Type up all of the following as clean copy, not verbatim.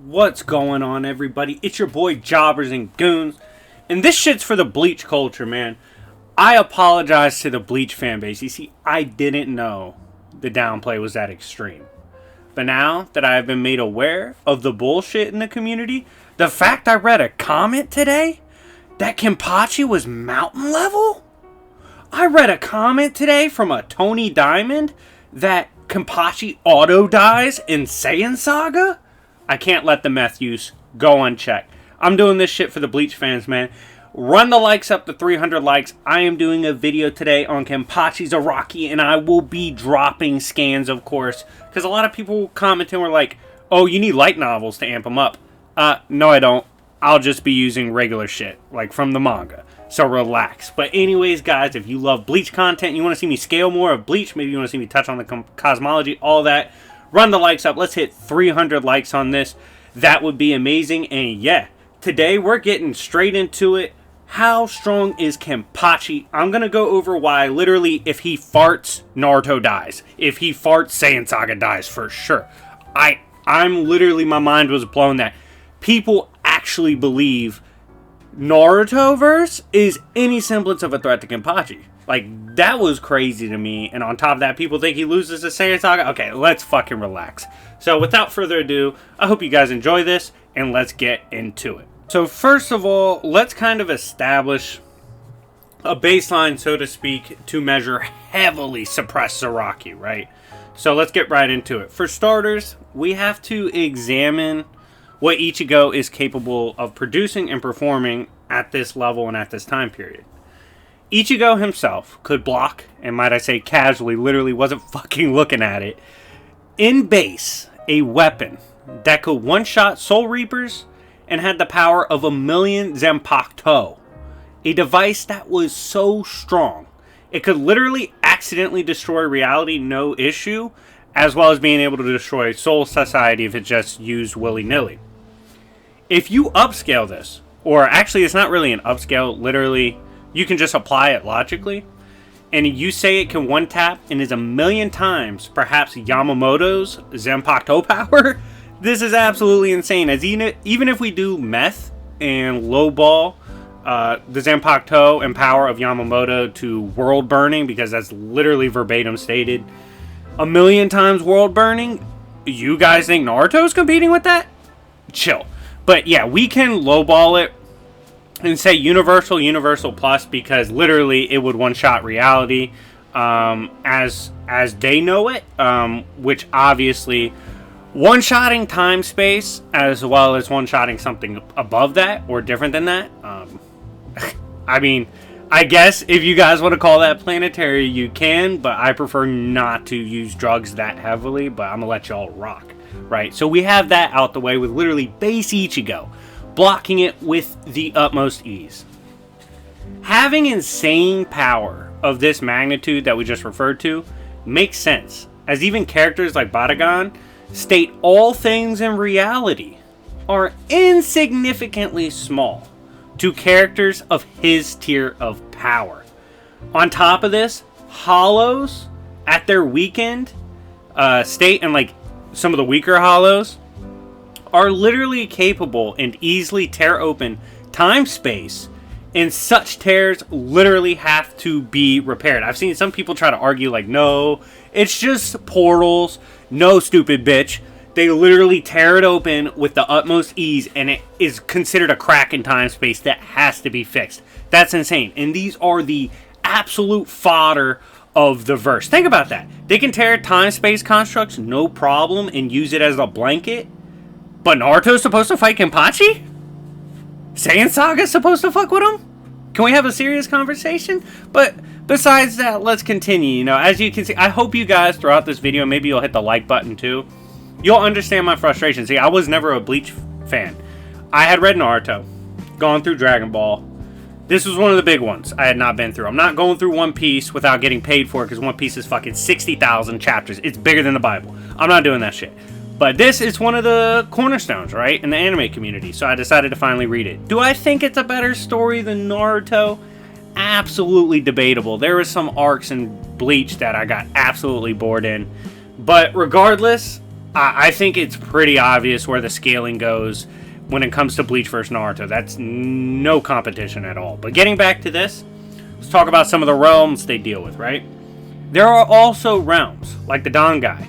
What's going on, everybody? It's your boy Jobbers and Goons, and this shit's for the Bleach culture, man. I apologize to the Bleach fan base. You see, I didn't know the Downplay was that extreme. But now that I have been made aware of the bullshit in the community, the fact I read a comment today that Kenpachi was mountain level? I read a comment today from a Tony Diamond that Kenpachi auto dies in Saiyan Saga? I can't let the meth use go unchecked. I'm doing this shit for the Bleach fans, man. Run the likes up to 300 likes. I am doing a video today on Kenpachi Zaraki, and I will be dropping scans, of course, because a lot of people commenting were like, oh, you need light novels to amp them up. No, I don't. I'll just be using regular shit, like from the manga. So relax. But anyways, guys, if you love Bleach content, you want to see me scale more of Bleach, maybe you want to see me touch on the cosmology, all that, run the likes up. Let's hit 300 likes on this. That would be amazing. And yeah, today we're getting straight into it. How strong is Kenpachi? I'm going to go over why literally if he farts, Naruto dies. If he farts, Saiyan Saga dies for sure. I'm literally, my mind was blown that people actually believe Narutoverse is any semblance of a threat to Kenpachi. Like, that was crazy to me. And on top of that, people think he loses to Saiyan Saga. Okay, let's fucking relax. So without further ado, I hope you guys enjoy this, and let's get into it. So first of all, let's kind of establish a baseline, so to speak, to measure heavily suppressed Zaraki, right? So let's get right into it. For starters, we have to examine what Ichigo is capable of producing and performing at this level and at this time period. Ichigo himself could block, and might I say casually, literally wasn't fucking looking at it, in base, a weapon that could one-shot Soul Reapers and had the power of 1,000,000 Zanpakuto. A device that was so strong, it could literally accidentally destroy reality, no issue, as well as being able to destroy Soul Society if it just used willy-nilly. If you upscale this, or actually it's not really an upscale, literally you can just apply it logically, and you say it can one-tap and is 1,000,000 times perhaps Yamamoto's Zanpakuto power, this is absolutely insane. As even if we do meth and lowball the Zanpakuto and power of Yamamoto to world burning, because that's literally verbatim stated, 1,000,000 times world burning, you guys think Naruto's competing with that? Chill. But yeah, we can lowball it and say universal plus, because literally it would one-shot reality as they know it, which obviously one-shotting time space as well as one-shotting something above that or different than that. I mean, I guess if you guys want to call that planetary, you can, but I prefer not to use drugs that heavily, but I'm gonna let y'all rock, right? So we have that out the way with literally base Ichigo, blocking it with the utmost ease. Having insane power of this magnitude that we just referred to makes sense, as even characters like Badagon state all things in reality are insignificantly small to characters of his tier of power. On top of this, Hollows at their weekend state, and like some of the weaker Hollows, are literally capable and easily tear open time space, and such tears literally have to be repaired. I've seen some people try to argue like, no, it's just portals. No, stupid bitch. They literally tear it open with the utmost ease, and it is considered a crack in time space that has to be fixed. That's insane. And these are the absolute fodder of the verse. Think about that. They can tear time space constructs no problem and use it as a blanket. But Naruto's supposed to fight Kenpachi? Saiyan Saga's supposed to fuck with him? Can we have a serious conversation? But besides that, let's continue. You know, as you can see, I hope you guys throughout this video, maybe you'll hit the like button too, you'll understand my frustration. See, I was never a Bleach fan. I had read Naruto, gone through Dragon Ball. This was one of the big ones I had not been through. I'm not going through One Piece without getting paid for it, because One Piece is fucking 60,000 chapters. It's bigger than the Bible. I'm not doing that shit. But this is one of the cornerstones, right, in the anime community, so I decided to finally read it. Do I think it's a better story than Naruto? Absolutely debatable. There were some arcs in Bleach that I got absolutely bored in. But regardless, I think it's pretty obvious where the scaling goes when it comes to Bleach vs. Naruto. That's no competition at all. But getting back to this, let's talk about some of the realms they deal with, right? There are also realms, like the Dangai,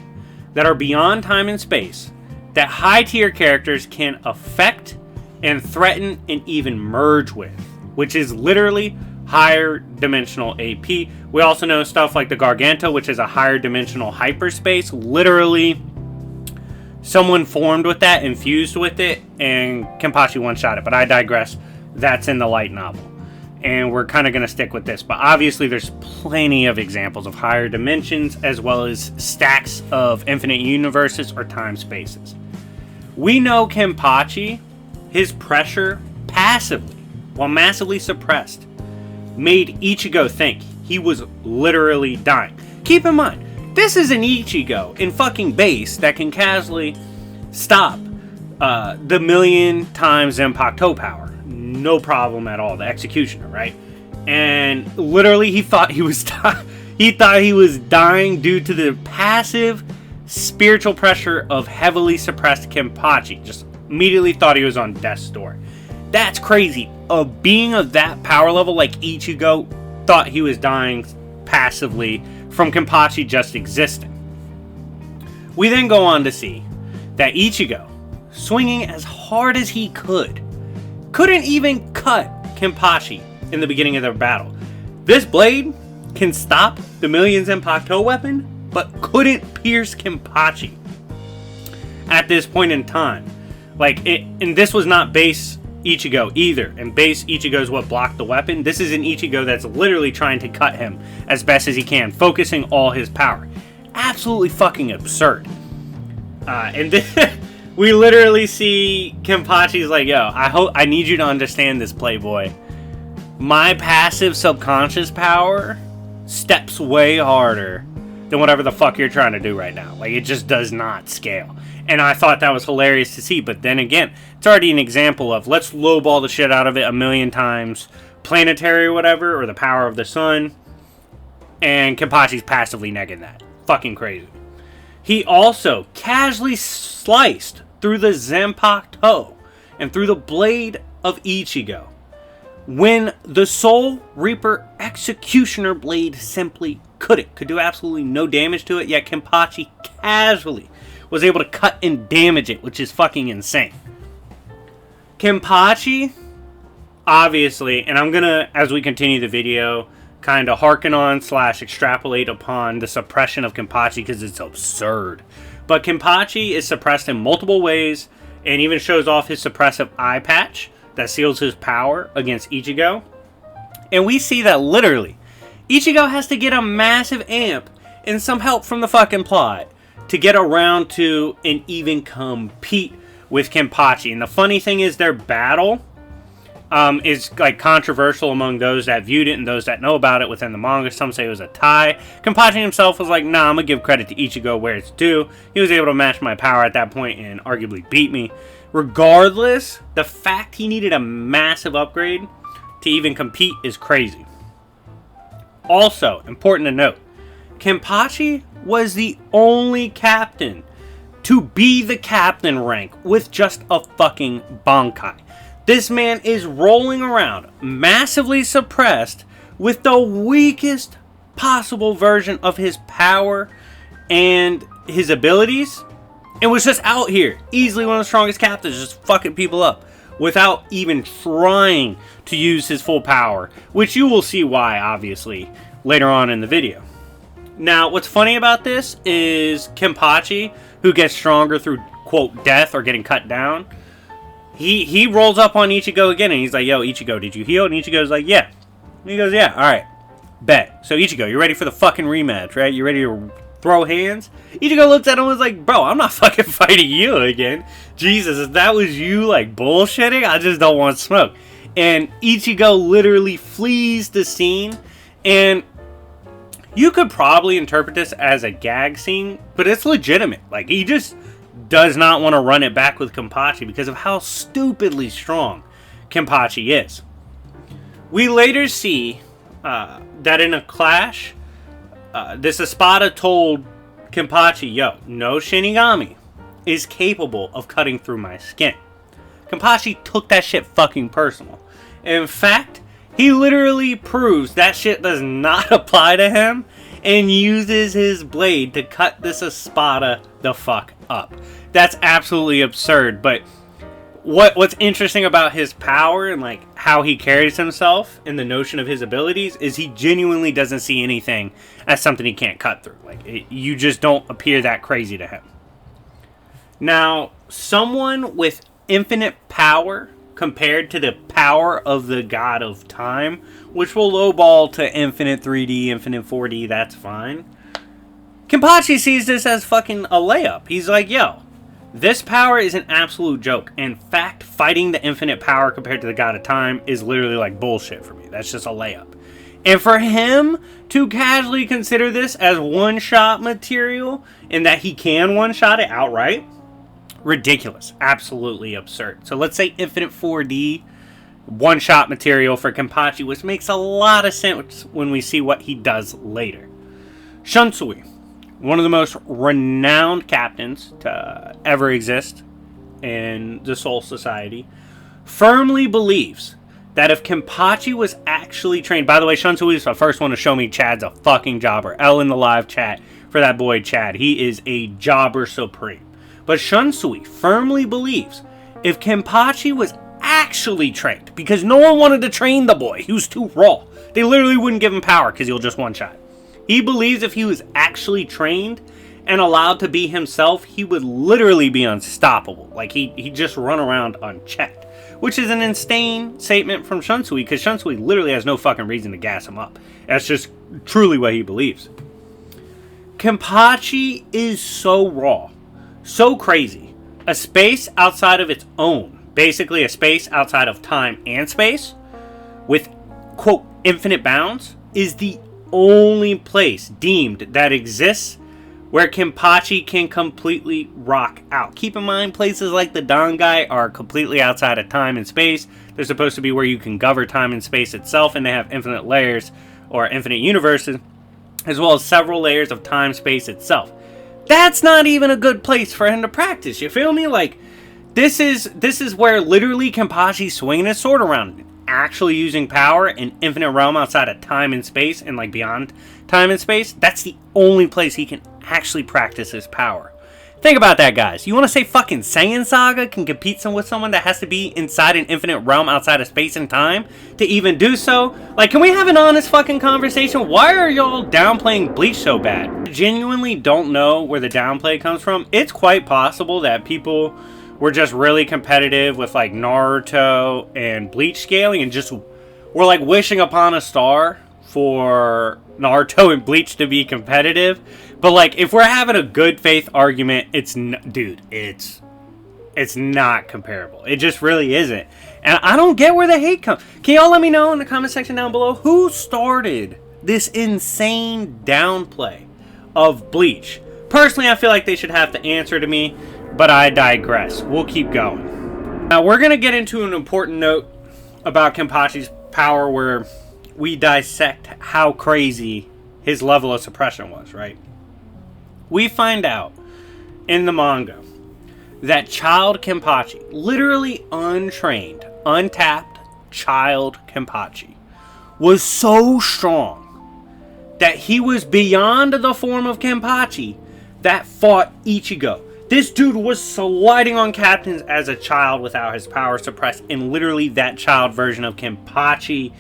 that are beyond time and space, that high-tier characters can affect and threaten and even merge with, which is literally higher dimensional AP. We also know stuff like the Garganta, which is a higher dimensional hyperspace. Literally, someone formed with that, infused with it, and Kenpachi one-shot it. But I digress. That's in the light novel. And we're kind of going to stick with this. But obviously, there's plenty of examples of higher dimensions, as well as stacks of infinite universes or time spaces. We know Kenpachi, his pressure passively, while massively suppressed, made Ichigo think he was literally dying. Keep in mind, this is an Ichigo in fucking base that can casually stop the million times Zanpakuto power. No problem at all. The executioner, right? And literally, he thought he was he thought he was dying due to the passive spiritual pressure of heavily suppressed Kenpachi. Just immediately thought he was on death's door. That's crazy. A being of that power level like Ichigo thought he was dying passively from Kenpachi just existing. We then go on to see that Ichigo, swinging as hard as he could, couldn't even cut Kenpachi in the beginning of their battle. This blade can stop the million Zanpakuto weapon, but couldn't pierce Kenpachi at this point in time. And this was not base Ichigo either. And base Ichigo is what blocked the weapon. This is an Ichigo that's literally trying to cut him as best as he can, focusing all his power. Absolutely fucking absurd. And then we literally see Kenpachi's like, yo, I need you to understand this, playboy. My passive subconscious power steps way harder than whatever the fuck you're trying to do right now. Like, it just does not scale. And I thought that was hilarious to see. But then again, it's already an example of let's lowball the shit out of it a million times. Planetary or whatever, or the power of the sun. And Kenpachi's passively negging that. Fucking crazy. He also casually sliced through the Zanpakuto and through the blade of Ichigo, when the Soul Reaper Executioner blade simply couldn't. Could do absolutely no damage to it, yet Kenpachi casually was able to cut and damage it, which is fucking insane. Kenpachi, obviously, and I'm gonna, as we continue the video, kind of harken on / extrapolate upon the suppression of Kenpachi because it's absurd. But Kenpachi is suppressed in multiple ways and even shows off his suppressive eye patch that seals his power against Ichigo. And we see that literally Ichigo has to get a massive amp and some help from the fucking plot to get around to and even compete with Kenpachi. And the funny thing is, their battle is like controversial among those that viewed it and those that know about it within the manga. Some say it was a tie. Kenpachi himself was like, nah, I'm gonna give credit to Ichigo where it's due. He was able to match my power at that point and arguably beat me. Regardless, the fact he needed a massive upgrade to even compete is crazy. Also, important to note, Kenpachi was the only captain to be the captain rank with just a fucking Bankai. This man is rolling around, massively suppressed, with the weakest possible version of his power and his abilities. It was just out here, easily one of the strongest captains, just fucking people up, without even trying to use his full power, which you will see why, obviously, later on in the video. Now, what's funny about this is Kenpachi, who gets stronger through, quote, death or getting cut down, he rolls up on Ichigo again, and he's like, yo, Ichigo, did you heal? And Ichigo's like, yeah. And he goes, yeah, alright, bet. So, Ichigo, you ready for the fucking rematch, right? You ready to throw hands? Ichigo looks at him and was like, bro, I'm not fucking fighting you again. Jesus, if that was you, like, bullshitting, I just don't want smoke. And Ichigo literally flees the scene, and you could probably interpret this as a gag scene, but it's legitimate. Like, he just does not want to run it back with Kenpachi because of how stupidly strong Kenpachi is. We later see that in a clash, this Espada told Kenpachi, yo, no Shinigami is capable of cutting through my skin. Kenpachi took that shit fucking personal. In fact, he literally proves that shit does not apply to him and uses his blade to cut this Espada the fuck up. That's absolutely absurd, but what's interesting about his power and like how he carries himself and the notion of his abilities is he genuinely doesn't see anything as something he can't cut through. You just don't appear that crazy to him. Now, someone with infinite power compared to the power of the god of time, which will lowball to infinite 3D, infinite 4D, that's fine. Kenpachi sees this as fucking a layup. He's like, yo, this power is an absolute joke. In fact, fighting the infinite power compared to the god of time is literally like bullshit for me. That's just a layup. And for him to casually consider this as one-shot material and that he can one-shot it outright, ridiculous. Absolutely absurd. So let's say infinite 4D one-shot material for Kenpachi, which makes a lot of sense when we see what he does later. Shunsui, one of the most renowned captains to ever exist in the Soul Society, firmly believes that if Kenpachi was actually trained... By the way, Shunsui is the first one to show me Chad's a fucking jobber. L in the live chat for that boy Chad. He is a jobber supreme. But Shunsui firmly believes if Kenpachi was actually trained, because no one wanted to train the boy, he was too raw. They literally wouldn't give him power because he'll just one-shot. He believes if he was actually trained and allowed to be himself, he would literally be unstoppable. Like, he'd just run around unchecked. Which is an insane statement from Shunsui, because Shunsui literally has no fucking reason to gas him up. That's just truly what he believes. Kenpachi is so raw, so crazy. A space outside of its own, basically a space outside of time and space, with, quote, infinite bounds, is the only place deemed that exists where Kenpachi can completely rock out. Keep in mind, places like the Dangai are completely outside of time and space. They're supposed to be where you can govern time and space itself, and they have infinite layers, or infinite universes, as well as several layers of time space itself. That's not even a good place for him to practice, you feel me? Like, this is where literally Kenpachi's swinging his sword around, actually using power in infinite realm outside of time and space, and like beyond time and space. That's the only place he can actually practice his power. Think about that, guys. You want to say fucking Saiyan Saga can compete with someone that has to be inside an infinite realm outside of space and time to even do so? Like, can we have an honest fucking conversation? Why are y'all downplaying Bleach so bad? I genuinely don't know where the downplay comes from. It's quite possible that people were just really competitive with like Naruto and Bleach scaling and just were like wishing upon a star for Naruto and Bleach to be competitive. But like, if we're having a good faith argument, it's not comparable. It just really isn't. And I don't get where the hate comes. Can y'all let me know in the comment section down below who started this insane downplay of Bleach? Personally, I feel like they should have to answer to me, but I digress. We'll keep going. Now, we're going to get into an important note about Kenpachi's power where we dissect how crazy his level of suppression was, right? We find out in the manga that child Kenpachi, literally untrained, untapped child Kenpachi, was so strong that he was beyond the form of Kenpachi that fought Ichigo. This dude was sliding on captains as a child without his power suppressed, and literally that child version of Kenpachi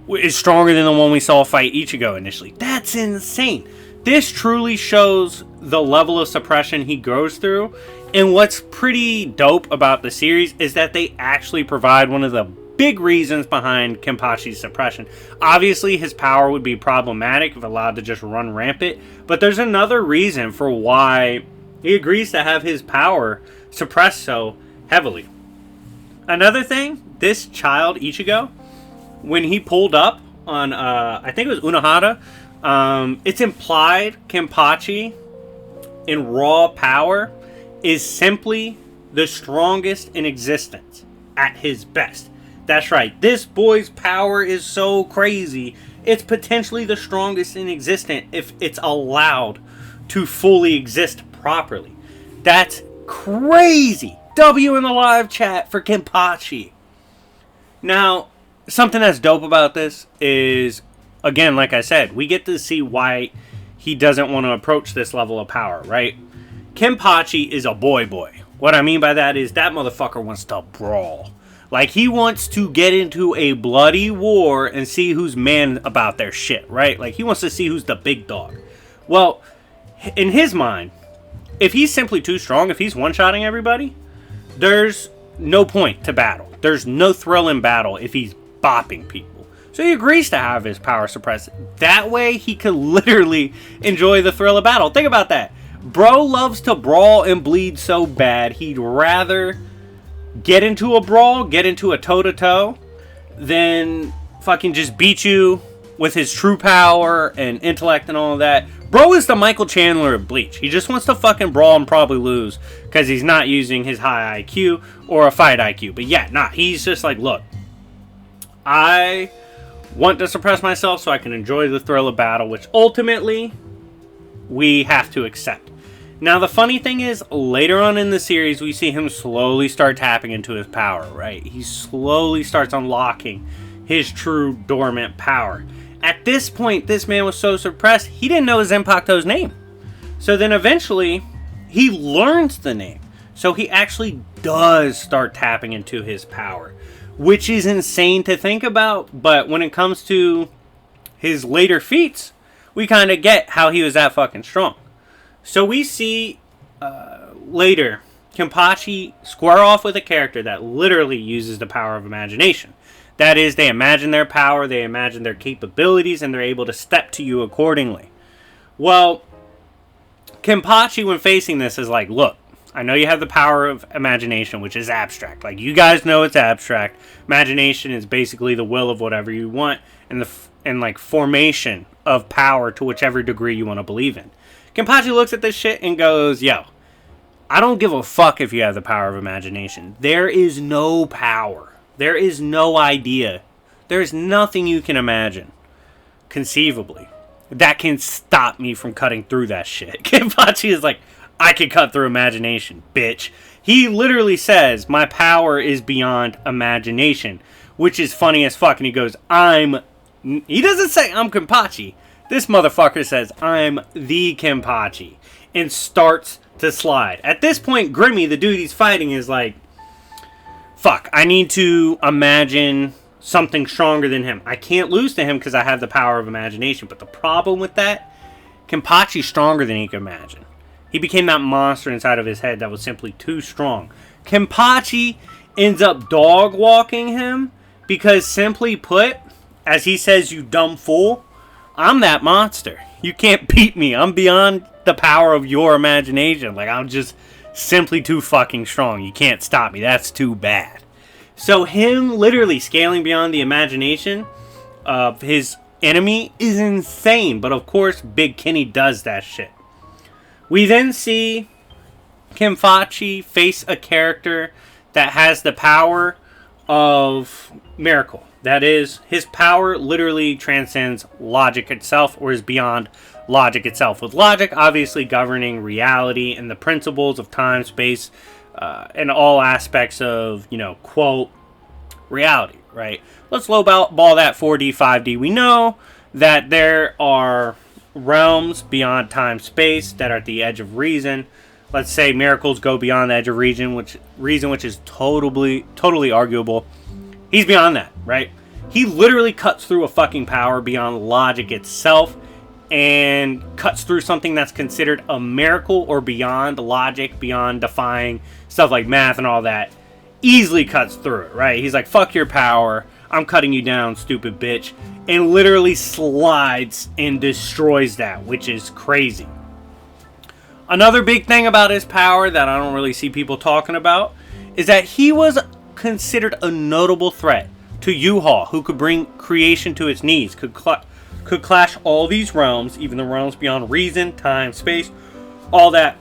is stronger than the one we saw fight Ichigo initially. That's insane. This truly shows the level of suppression he goes through, and what's pretty dope about the series is that they actually provide one of the big reasons behind Kenpachi's suppression. Obviously, his power would be problematic if allowed to just run rampant, but there's another reason for why he agrees to have his power suppressed so heavily. Another thing, this child, Ichigo, when he pulled up on, I think it was Unohara, it's implied Kenpachi in raw power is simply the strongest in existence at his best. That's right, this boy's power is so crazy, it's potentially the strongest in existence if it's allowed to fully exist properly. That's Crazy. W in the live chat for Kenpachi. Now, something that's dope about this is, again, like I said, we get to see why he doesn't want to approach this level of power, right? Kenpachi is a boy. What I mean by that is that motherfucker wants to brawl. Like, he wants to get into a bloody war and see who's man about their shit, right? Like, he wants to see who's the big dog. Well, in his mind, if he's simply too strong, if he's one-shotting everybody, there's no point to battle. There's no thrill in battle if he's bopping people. So he agrees to have his power suppressed. That way, he could literally enjoy the thrill of battle. Think about that. Bro loves to brawl and bleed so bad, he'd rather get into a brawl, get into a toe-to-toe, than fucking just beat you with his true power and intellect and all of that. Bro is the Michael Chandler of Bleach. He just wants to fucking brawl and probably lose because he's not using his high IQ or a fight IQ. But yeah, he's just like, look, I want to suppress myself so I can enjoy the thrill of battle, which ultimately we have to accept. Now, the funny thing is, later on in the series, we see him slowly start tapping into his power, right? He slowly starts unlocking his true dormant power. At this point, this man was so suppressed, he didn't know Zenpakto's name. So then eventually, he learns the name. So he actually does start tapping into his power, which is insane to think about. But when it comes to his later feats, we kind of get how he was that fucking strong. So we see later Kenpachi square off with a character that literally uses the power of imagination. That is, they imagine their power, they imagine their capabilities, and they're able to step to you accordingly. Well, Kenpachi, when facing this, is like, look, I know you have the power of imagination, which is abstract. Like, you guys know it's abstract. Imagination is basically the will of whatever you want, and like formation of power to whichever degree you want to believe in. Kenpachi looks at this shit and goes, yo, I don't give a fuck if you have the power of imagination. There is no power. There is no idea. There is nothing you can imagine, conceivably, that can stop me from cutting through that shit. Kenpachi is like, I can cut through imagination, bitch. He literally says, my power is beyond imagination, which is funny as fuck. And he goes, he doesn't say I'm Kenpachi. This motherfucker says, I'm the Kenpachi, and starts to slide. At this point, Grimmy, the dude he's fighting, is like, fuck, I need to imagine something stronger than him. I can't lose to him because I have the power of imagination. But the problem with that, Kenpachi's stronger than he can imagine. He became that monster inside of his head that was simply too strong. Kenpachi ends up dog walking him because, simply put, as he says, you dumb fool, I'm that monster. You can't beat me. I'm beyond the power of your imagination. Like, I'm just simply too fucking strong. You can't stop me. That's too bad. So him literally scaling beyond the imagination of his enemy is insane. But of course, Big Kenny does that shit. We then see Kenpachi face a character that has the power of Miracle. That is, his power literally transcends logic itself, or is beyond logic itself. With logic obviously governing reality and the principles of time, space, and all aspects of, quote, reality, right? Let's low ball that 4D, 5D. We know that there are realms beyond time, space that are at the edge of reason. Let's say miracles go beyond the edge of reason, which is totally arguable. He's beyond that, right? He literally cuts through a fucking power beyond logic itself and cuts through something that's considered a miracle or beyond logic, beyond defying stuff like math and all that. Easily cuts through it, right? He's like, fuck your power. I'm cutting you down, stupid bitch. And literally slides and destroys that, which is crazy. Another big thing about his power that I don't really see people talking about is that he was considered a notable threat to U-Haul, who could bring creation to its knees, could clash all these realms, even the realms beyond reason, time, space, all that,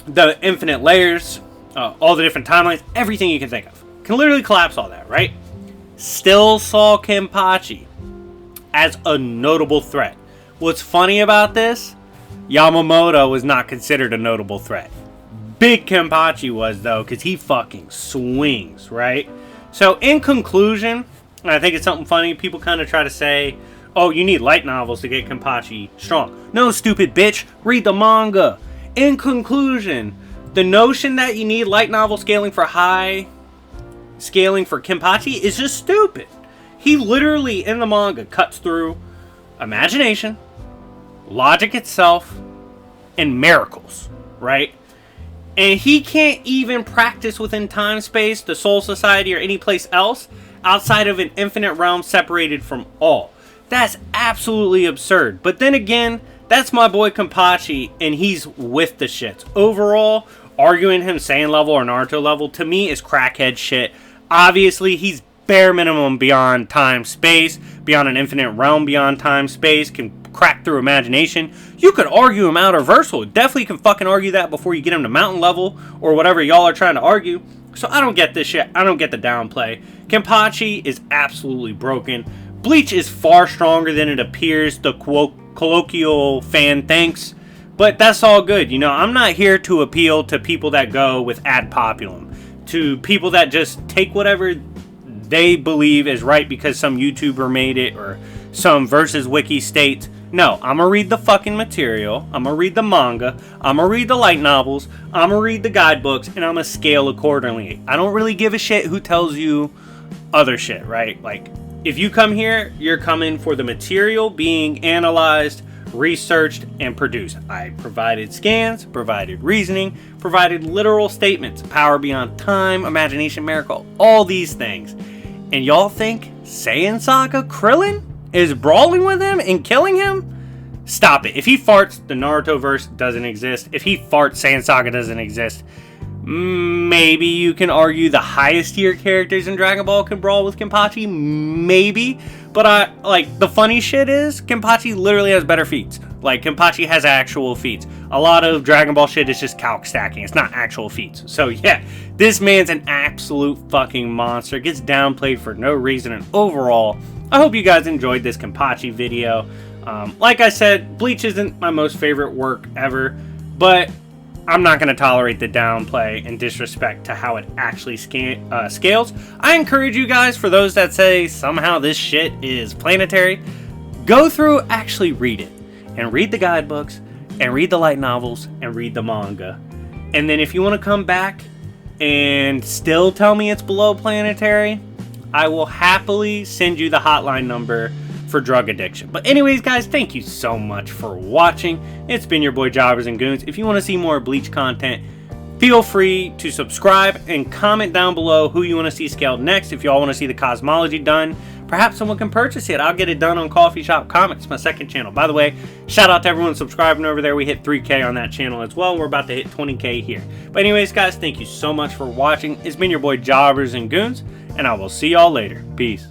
the infinite layers, all the different timelines, everything you can think of. Can literally collapse all that, right? Still saw Kenpachi as a notable threat. What's funny about this, Yamamoto was not considered a notable threat. big Kenpachi was, though, because he fucking swings, right? So, in conclusion, and I think it's something funny, people kind of try to say, oh, you need light novels to get Kenpachi strong. No, stupid bitch, read the manga. In conclusion, the notion that you need light novel scaling for Kenpachi is just stupid. He literally, in the manga, cuts through imagination, logic itself, and miracles, right? And he can't even practice within time space, the Soul Society, or any place else outside of an infinite realm separated from all. That's absolutely absurd. But then again, that's my boy Kenpachi, and he's with the shits. Overall, arguing him Saiyan level or Naruto level, to me, is crackhead shit. Obviously, he's bare minimum beyond time space, beyond an infinite realm, beyond time space, can crack through imagination. You could argue him out reversal. Definitely can fucking argue that before you get him to mountain level or whatever y'all are trying to argue. So I don't get this shit. I don't get the downplay. Kenpachi is absolutely broken. Bleach is far stronger than it appears the colloquial fan thinks. But that's all good. You know, I'm not here to appeal to people that go with ad populum. To people that just take whatever they believe is right because some YouTuber made it or some versus wiki states. No, I'm gonna read the fucking material. I'm gonna read the manga. I'm gonna read the light novels. I'm gonna read the guidebooks, and I'm gonna scale accordingly. I don't really give a shit who tells you other shit, right? Like, if you come here, you're coming for the material being analyzed, researched, and produced. I provided scans, provided reasoning, provided literal statements, power beyond time, imagination, miracle, all these things. And y'all think Saiyan Saga Krillin is brawling with him and killing him? Stop it. If he farts, the Naruto verse doesn't exist. If he farts, Saiyan Saga doesn't exist. Maybe you can argue the highest tier characters in Dragon Ball can brawl with Kenpachi. Maybe. But the funny shit is, Kenpachi literally has better feats. Like, Kenpachi has actual feats. A lot of Dragon Ball shit is just calc stacking. It's not actual feats. So yeah, this man's an absolute fucking monster. Gets downplayed for no reason. And overall, I hope you guys enjoyed this Kenpachi video. Like I said, Bleach isn't my most favorite work ever, but I'm not going to tolerate the downplay and disrespect to how it actually scales. I encourage you guys, for those that say somehow this shit is planetary, go through, actually read it. And read the guidebooks, and read the light novels, and read the manga. And then if you want to come back and still tell me it's below planetary, I will happily send you the hotline number for drug addiction. But anyways, guys, thank you so much for watching. It's been your boy Jobbers and Goons. If you want to see more Bleach content, feel free to subscribe and comment down below who you want to see scaled next. If y'all want to see the cosmology done, perhaps someone can purchase it. I'll get it done on Coffee Shop Comics, my second channel. By the way, shout out to everyone subscribing over there. We hit 3K on that channel as well. We're about to hit 20K here. But anyways, guys, thank you so much for watching. It's been your boy Jobbers and Goons, and I will see y'all later. Peace.